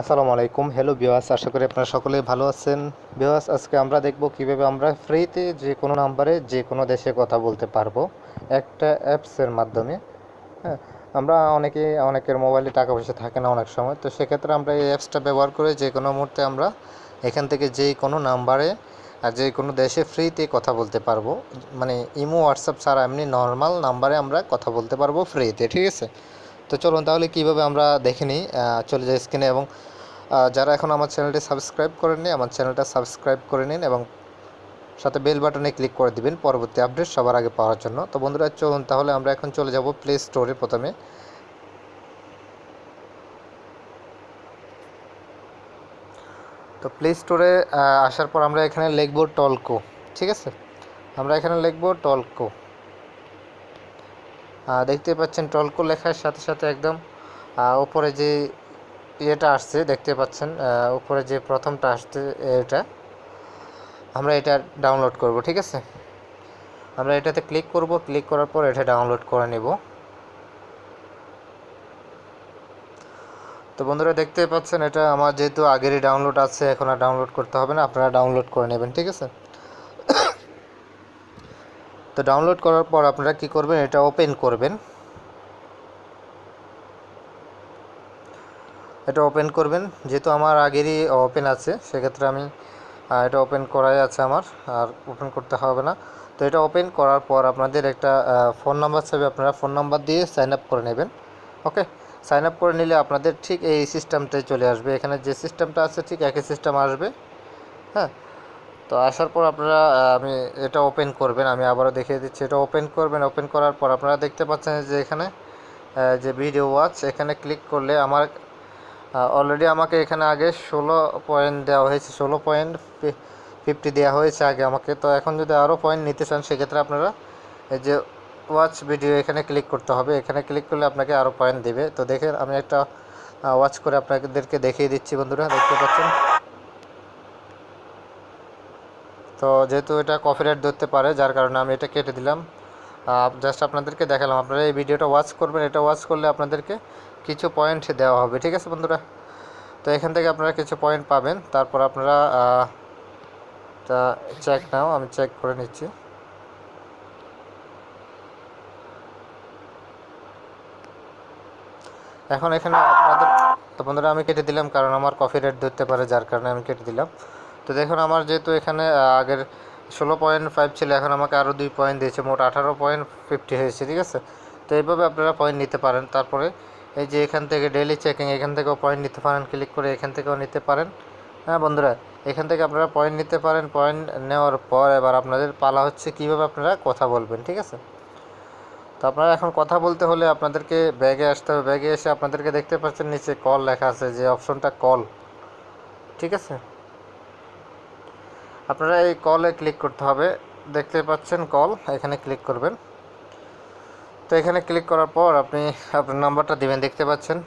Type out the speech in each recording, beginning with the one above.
আসসালামু আলাইকুম। Hello viewers, আশা করি আপনারা সকলেই ভালো আছেন। ভিউয়ার্স, আজকে আমরা দেখব কিভাবে আমরা ফ্রিতে যে কোনো নাম্বারে যে কোনো দেশে কথা বলতে পারবো একটা অ্যাপসের মাধ্যমে। হ্যাঁ, আমরা অনেকের মোবাইলে টাকা পয়সা থাকে না অনেক সময়, তো সেক্ষেত্রে আমরা এই অ্যাপসটা ব্যবহার করে যে কোনো মুহূর্তে আমরা এখান থেকে যে কোনো নাম্বারে আর যে কোনো দেশে ফ্রিতে কথা বলতে পারবো। মানে ইমো হোয়াটসঅ্যাপ ছাড়া এমনি নর্মাল নাম্বারে আমরা কথা বলতে পারবো ফ্রিতে, ঠিক আছে? তো চলুন তাহলে কীভাবে আমরা দেখে নিই। চলে যাই স্ক্রিনে, এবং যারা এখন আমার চ্যানেলটি সাবস্ক্রাইব করেননি আমার চ্যানেলটা সাবস্ক্রাইব করে নিন এবং সাথে বেল বাটনে ক্লিক করে দিবেন পরবর্তী আপডেট সবার আগে পাওয়ার জন্য। তো বন্ধুরা চলুন তাহলে আমরা এখন চলে যাব প্লে স্টোরে। প্রথমে তো প্লে স্টোরে আসার পর আমরা এখানে লিখব টলকো, ঠিক আছে? আমরা এখানে লিখব টলকো। দেখতে পাচ্ছেন টলকো লেখার সাথে সাথে একদম উপরে যে ইয়েটা আসছে দেখতে পাচ্ছেন, উপরে যে প্রথমটা আসছে এটা আমরা এটা ডাউনলোড করব, ঠিক আছে? আমরা এটাতে ক্লিক করব, ক্লিক করার পর এটা ডাউনলোড করে নেব। তো বন্ধুরা দেখতে পাচ্ছেন এটা আমার যেহেতু আগেরই ডাউনলোড আছে, এখন আর ডাউনলোড করতে হবে না, আপনারা ডাউনলোড করে নেবেন, ঠিক আছে? তো ডাউনলোড করার পর আপনারা কি করবেন, এটা ওপেন করবেন। এটা ওপেন করবেন, যেহেতু আমার আগেরই ওপেন আছে সেক্ষেত্রে আমি এটা ওপেন করাই আছে আমার, আর ওপেন করতে হবে না। তো এটা ওপেন করার পর আপনাদের একটা ফোন নাম্বার চাইবে, আপনারা ফোন নাম্বার দিয়ে সাইন আপ করে নেবেন। ওকে, সাইন আপ করে নিলে আপনাদের ঠিক এই সিস্টেমটাই চলে আসবে। এখানে যে সিস্টেমটা আছে ঠিক একই সিস্টেম আসবে। হ্যাঁ, তো আসার পর আপনারা আমি এটা ওপেন করবেন, আমি আবারও দেখিয়ে দিচ্ছি। এটা ওপেন করবেন, ওপেন করার পর আপনারা দেখতে পাচ্ছেন যে এখানে যে ভিডিও ওয়াচ, এখানে ক্লিক করলে আমার অলরেডি আমাকে এখানে আগে 16 পয়েন্ট দেওয়া হয়েছে, 16.50 দেওয়া হয়েছে আগে আমাকে। তো এখন যদি আরও পয়েন্ট নিতে চান সেক্ষেত্রে আপনারা এই যে ওয়াচ ভিডিও এখানে ক্লিক করতে হবে। এখানে ক্লিক করলে আপনাকে আরও পয়েন্ট দেবে। তো দেখে আমি একটা ওয়াচ করে আপনাদেরকে দেখিয়ে দিচ্ছি। বন্ধুরা দেখতে পাচ্ছেন, তো যেহেতু এটা কপিরাইট ধরতে পারে যার কারণে আমি এটা কেটে দিলাম। জাস্ট আপনাদেরকে দেখালাম, আপনারা এই ভিডিওটা ওয়াচ করবেন, এটা ওয়াচ করলে আপনাদেরকে কিছু পয়েন্ট দেওয়া হবে, ঠিক আছে বন্ধুরা? তো এখান থেকে আপনারা কিছু পয়েন্ট পাবেন। তারপর আপনারা চেক নাও, আমি চেক করে নিচ্ছি। এখন এখানে আপনাদের, তো বন্ধুরা আমি কেটে দিলাম কারণ আমার কপিরাইট ধরতে পারে যার কারণে আমি কেটে দিলাম। তো দেখুন আমার যেহেতু এখানে আগের 16.5 ছিল, এখন আমাকে আরও 2 পয়েন্ট দিয়েছে, মোট 18.50 হয়েছে, ঠিক আছে? তো এইভাবে আপনারা পয়েন্ট নিতে পারেন। তারপরে এই যে এখান থেকে ডেইলি চেকিং, এখান থেকেও পয়েন্ট নিতে পারেন, ক্লিক করে এখান থেকেও নিতে পারেন। হ্যাঁ বন্ধুরা, এখান থেকে আপনারা পয়েন্ট নিতে পারেন। পয়েন্ট নেওয়ার পর এবার আপনাদের পালা হচ্ছে কীভাবে আপনারা কথা বলবেন, ঠিক আছে? তো আপনারা এখন কথা বলতে হলে আপনাদেরকে ব্যাগে আসতে হবে। ব্যাগে এসে আপনাদেরকে দেখতে পাচ্ছেন নিচে কল লেখা আছে, যে অপশনটা কল, ঠিক আছে? আপনারা এই কলে ক্লিক করতে হবে, দেখতে পাচ্ছেন কল, এখানে ক্লিক করবেন। তো এখানে ক্লিক করার পর আপনি আপনার নাম্বারটা দিবেন, দেখতে পাচ্ছেন।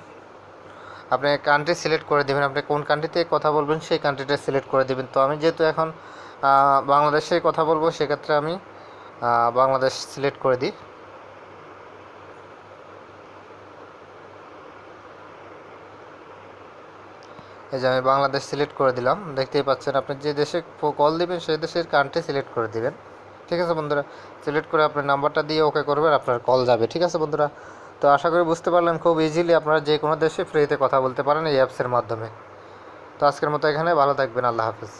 আপনি কান্ট্রি সিলেক্ট করে দেবেন, আপনি কোন কান্ট্রিতে কথা বলবেন সেই কান্ট্রিটা সিলেক্ট করে দেবেন। তো আমি যেহেতু এখন বাংলাদেশে কথা বলবো সেক্ষেত্রে আমি বাংলাদেশ সিলেক্ট করে দিই। এই যে আমি বাংলাদেশ সিলেক্ট করে দিলাম, দেখতেই পাচ্ছেন। আপনি যে দেশে কল দিবেন সেই দেশের কান্ট্রি সিলেক্ট করে দিবেন, ঠিক আছে বন্ধুরা? সিলেক্ট করে আপনার নাম্বারটা দিয়ে ওকে করবেন, আপনার কল যাবে, ঠিক আছে বন্ধুরা? তো আশা করি বুঝতে পারলেন, খুব ইজিলি আপনারা যে কোনো দেশে ফ্রিতে কথা বলতে পারেন এই অ্যাপসের মাধ্যমে। তো আজকের মতো এখানে, ভালো থাকবেন, আল্লাহ হাফেজ।